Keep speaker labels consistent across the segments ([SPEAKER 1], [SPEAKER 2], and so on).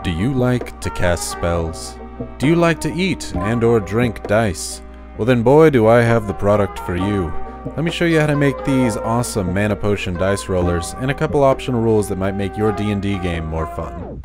[SPEAKER 1] Do you like to cast spells? Do you like to eat and or drink dice? Well then boy do I have the product for you. Let me show you how to make these awesome mana potion dice rollers and a couple optional rules that might make your D&D game more fun.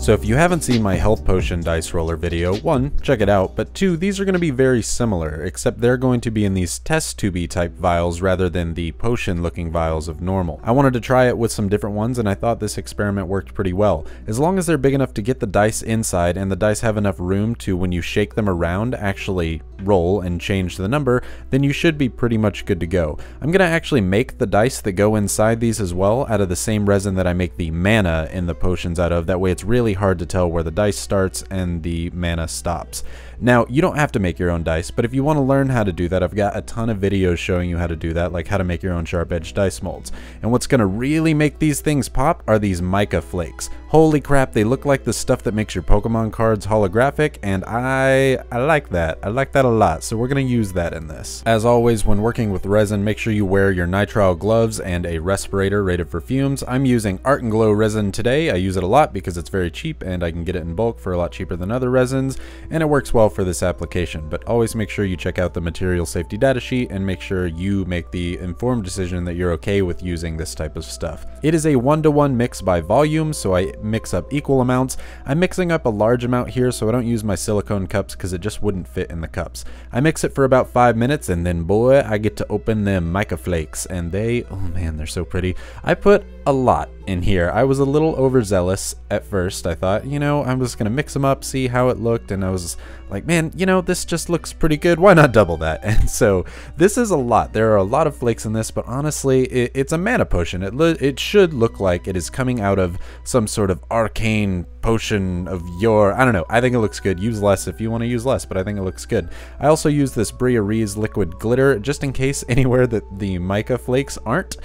[SPEAKER 1] So if you haven't seen my health potion dice roller video, 1, check it out, but 2, these are going to be very similar, except they're going to be in these test tubey type vials rather than the potion looking vials of normal. I wanted to try it with some different ones and I thought this experiment worked pretty well. As long as they're big enough to get the dice inside and the dice have enough room to, when you shake them around, actually roll and change the number, then you should be pretty much good to go. I'm going to actually make the dice that go inside these as well out of the same resin that I make the mana in the potions out of. That way it's really hard to tell where the dice starts and the mana stops. Now, you don't have to make your own dice, but if you want to learn how to do that, I've got a ton of videos showing you how to do that, like how to make your own sharp edge dice molds. And what's going to really make these things pop are these Mica Flakes. Holy crap, they look like the stuff that makes your Pokemon cards holographic, and I like that. I like that a lot, so we're going to use that in this. As always, when working with resin, make sure you wear your nitrile gloves and a respirator rated for fumes. I'm using Art and Glow resin today. I use it a lot because it's very cheap and I can get it in bulk for a lot cheaper than other resins, and it works well for this application. But always make sure you check out the material safety data sheet and make sure you make the informed decision that you're okay with using this type of stuff. It is a 1-to-1 mix by volume, so I mix up equal amounts. I'm mixing up a large amount here, so I don't use my silicone cups because it just wouldn't fit in the cups. I mix it for about 5 minutes and then boy, I get to open them Mica Flakes, and they, oh man, they're so pretty. I put a lot in here. I was a little overzealous at first. I thought, you know, I'm just gonna mix them up, see how it looked, and I was like, man, you know, this just looks pretty good. Why not double that? And so this is a lot. There are a lot of flakes in this, but honestly, it's a mana potion. It should look like it is coming out of some sort of arcane potion of I don't know. I think it looks good. Use less if you want to use less, but I think it looks good. I also use this Bria Ree's liquid glitter just in case anywhere that the Mica Flakes aren't,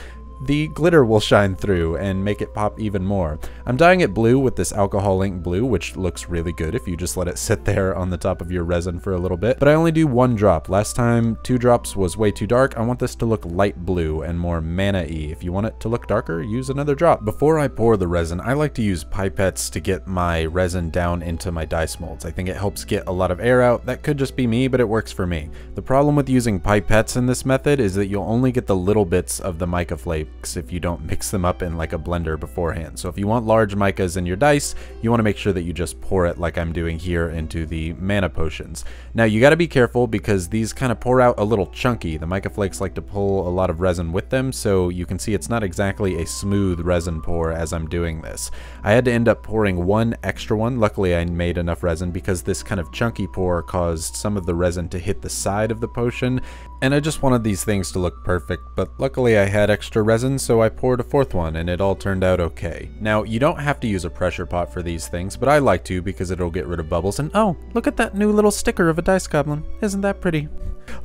[SPEAKER 1] the glitter will shine through and make it pop even more. I'm dyeing it blue with this alcohol ink blue, which looks really good if you just let it sit there on the top of your resin for a little bit. But I only do 1 drop. Last time 2 drops was way too dark. I want this to look light blue and more mana-y. If you want it to look darker, use another drop. Before I pour the resin, I like to use pipettes to get my resin down into my dice molds. I think it helps get a lot of air out. That could just be me, but it works for me. The problem with using pipettes in this method is that you'll only get the little bits of the Mica Flake if you don't mix them up in like a blender beforehand. So if you want large micas in your dice, you want to make sure that you just pour it like I'm doing here into the mana potions. Now you got to be careful because these kind of pour out a little chunky. The Mica Flakes like to pull a lot of resin with them, so you can see it's not exactly a smooth resin pour as I'm doing this. I had to end up pouring 1 extra one. Luckily I made enough resin because this kind of chunky pour caused some of the resin to hit the side of the potion, and I just wanted these things to look perfect, but luckily I had extra resin, so I poured a 4th one and it all turned out okay. Now you don't have to use a pressure pot for these things, but I like to because it'll get rid of bubbles. And oh, look at that new little sticker of a dice goblin. Isn't that pretty?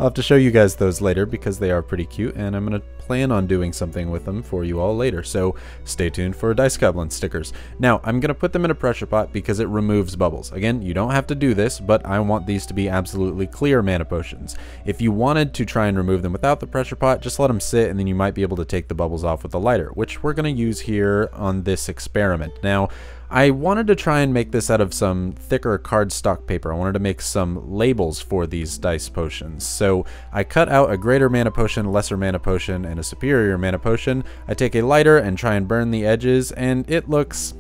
[SPEAKER 1] I'll have to show you guys those later because they are pretty cute, and I'm going to plan on doing something with them for you all later, so stay tuned for Dice Goblin stickers. Now, I'm going to put them in a pressure pot because it removes bubbles. Again, you don't have to do this, but I want these to be absolutely clear mana potions. If you wanted to try and remove them without the pressure pot, just let them sit and then you might be able to take the bubbles off with a lighter, which we're going to use here on this experiment. Now, I wanted to try and make this out of some thicker cardstock paper. I wanted to make some labels for these dice potions. So I cut out a greater mana potion, lesser mana potion, and a superior mana potion. I take a lighter and try and burn the edges, and it looks,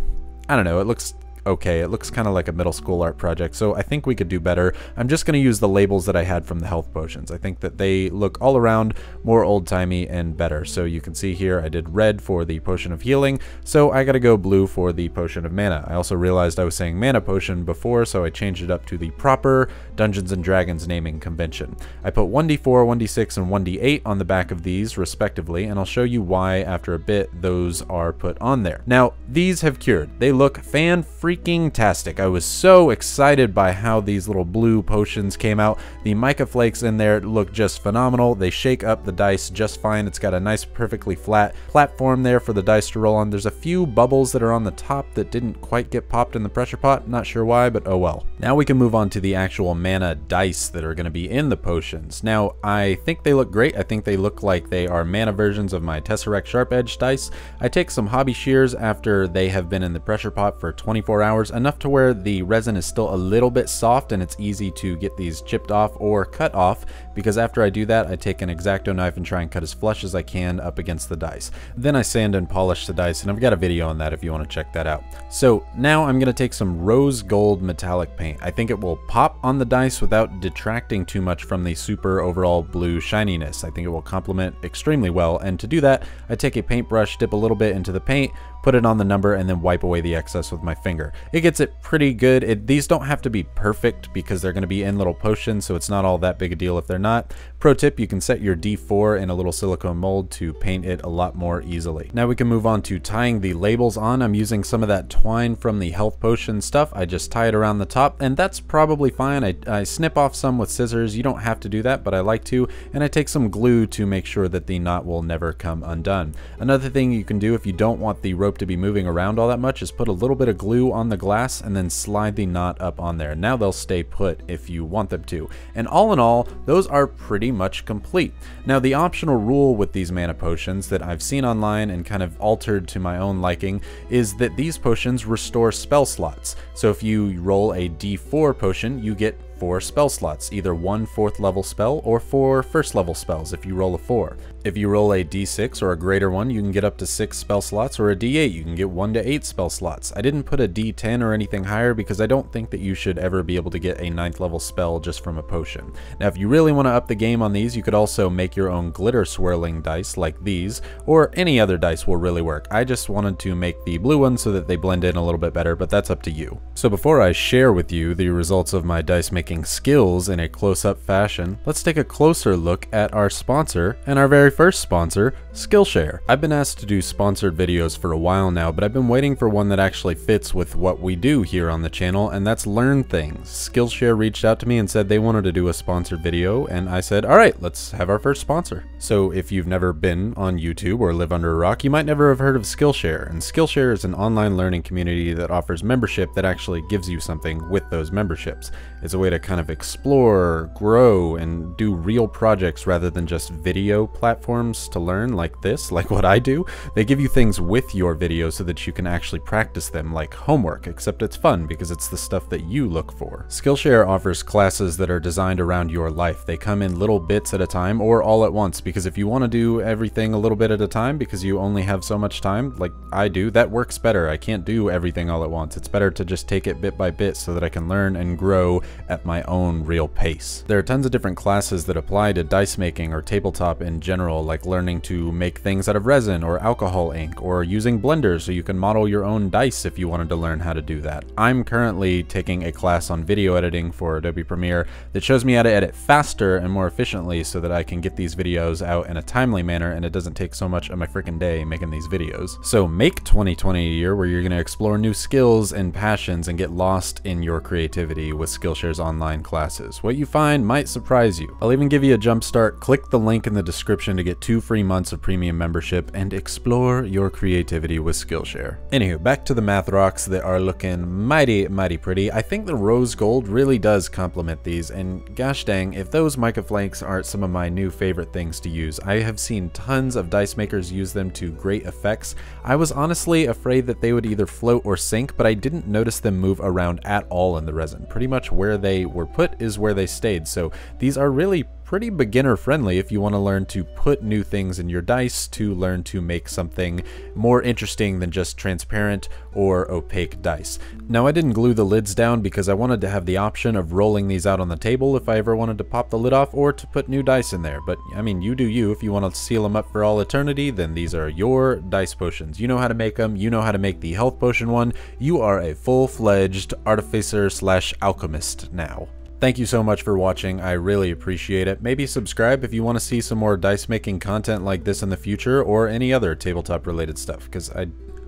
[SPEAKER 1] I don't know, it looks okay. It looks kind of like a middle school art project, so I think we could do better. I'm just going to use the labels that I had from the health potions. I think that they look all around more old-timey and better. So you can see here I did red for the potion of healing, so I got to go blue for the potion of mana. I also realized I was saying mana potion before, so I changed it up to the proper Dungeons & Dragons naming convention. I put 1d4, 1d6, and 1d8 on the back of these respectively, and I'll show you why after a bit those are put on there. Now, these have cured. They look fan-freaking freaking tastic. I was so excited by how these little blue potions came out. The Mica Flakes in there look just phenomenal. They shake up the dice just fine. It's got a nice, perfectly flat platform there for the dice to roll on. There's a few bubbles that are on the top that didn't quite get popped in the pressure pot. Not sure why, but oh well. Now we can move on to the actual mana dice that are going to be in the potions. Now, I think they look great. I think they look like they are mana versions of my Tesseract Sharp Edge dice. I take some hobby shears after they have been in the pressure pot for 24 hours, enough to where the resin is still a little bit soft and it's easy to get these chipped off or cut off, because after I do that, I take an X-Acto knife and try and cut as flush as I can up against the dice. Then I sand and polish the dice, and I've got a video on that if you want to check that out. So now I'm going to take some rose gold metallic paint. I think it will pop on the dice without detracting too much from the super overall blue shininess. I think it will complement extremely well, and to do that, I take a paintbrush, dip a little bit into the paint, put it on the number, and then wipe away the excess with my finger. It gets it pretty good. These don't have to be perfect because they're going to be in little potions, so it's not all that big a deal if they're not. Pro tip, you can set your D4 in a little silicone mold to paint it a lot more easily. Now we can move on to tying the labels on. I'm using some of that twine from the health potion stuff. I just tie it around the top, and that's probably fine. I snip off some with scissors. You don't have to do that, but I like to, and I take some glue to make sure that the knot will never come undone. Another thing you can do if you don't want the rope to be moving around all that much is put a little bit of glue on the glass and then slide the knot up on there. Now they'll stay put if you want them to. And all in all, those are pretty much complete. Now the optional rule with these mana potions that I've seen online and kind of altered to my own liking is that these potions restore spell slots. So if you roll a D4 potion, you get 4 spell slots, either 1 4th level spell or 4 1st level spells if you roll a 4. If you roll a D6 or a greater one, you can get up to 6 spell slots, or a D8, you can get 1 to 8 spell slots. I didn't put a D10 or anything higher because I don't think that you should ever be able to get a 9th level spell just from a potion. Now if you really want to up the game on these, you could also make your own glitter swirling dice like these, or any other dice will really work. I just wanted to make the blue ones so that they blend in a little bit better, but that's up to you. So before I share with you the results of my dice making skills in a close-up fashion, let's take a closer look at our sponsor, and our very first sponsor, Skillshare. I've been asked to do sponsored videos for a while now, but I've been waiting for one that actually fits with what we do here on the channel, and that's learn things. Skillshare reached out to me and said they wanted to do a sponsored video, and I said, alright, let's have our first sponsor. So if you've never been on YouTube or live under a rock, you might never have heard of Skillshare, and Skillshare is an online learning community that offers membership that actually gives you something with those memberships. It's a way to kind of explore, grow, and do real projects rather than just video platforms to learn like this, like what I do. They give you things with your videos so that you can actually practice them like homework, except it's fun because it's the stuff that you look for. Skillshare offers classes that are designed around your life. They come in little bits at a time or all at once, because if you want to do everything a little bit at a time because you only have so much time, like I do, that works better. I can't do everything all at once. It's better to just take it bit by bit so that I can learn and grow at my own real pace. There are tons of different classes that apply to dice making or tabletop in general, like learning to make things out of resin or alcohol ink, or using blenders so you can model your own dice if you wanted to learn how to do that. I'm currently taking a class on video editing for Adobe Premiere that shows me how to edit faster and more efficiently so that I can get these videos out in a timely manner and it doesn't take so much of my freaking day making these videos. So make 2020 a year where you're going to explore new skills and passions and get lost in your creativity with Skillshare's online classes. What you find might surprise you. I'll even give you a jump start. Click the link in the description to get 2 free months of premium membership and explore your creativity with Skillshare. Anywho, back to the math rocks that are looking mighty pretty. I think the rose gold really does complement these, and gosh dang, if those Mica Flakes aren't some of my new favorite things to use. I have seen tons of dice makers use them to great effects. I was honestly afraid that they would either float or sink, but I didn't notice them move around at all in the resin. Pretty much where they were put is where they stayed, so these are really pretty beginner friendly if you want to learn to put new things in your dice, to learn to make something more interesting than just transparent or opaque dice. Now I didn't glue the lids down because I wanted to have the option of rolling these out on the table if I ever wanted to pop the lid off or to put new dice in there, but I mean, you do you. If you want to seal them up for all eternity, then these are your dice potions. You know how to make them, you know how to make the health potion one. You are a full-fledged artificer / alchemist now. Thank you so much for watching, I really appreciate it. Maybe subscribe if you want to see some more dice making content like this in the future, or any other tabletop related stuff, because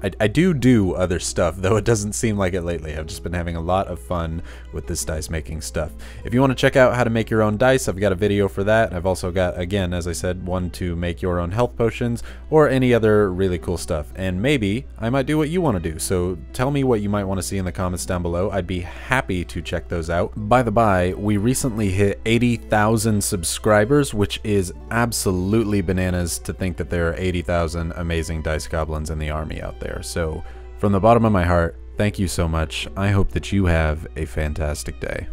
[SPEAKER 1] I do other stuff, though it doesn't seem like it lately. I've just been having a lot of fun with this dice making stuff. If you want to check out how to make your own dice, I've got a video for that. I've also got, again, as I said, one to make your own health potions or any other really cool stuff. And maybe I might do what you want to do. So tell me what you might want to see in the comments down below. I'd be happy to check those out. By the by, we recently hit 80,000 subscribers, which is absolutely bananas to think that there are 80,000 amazing dice goblins in the army out there. So from the bottom of my heart, thank you so much. I hope that you have a fantastic day.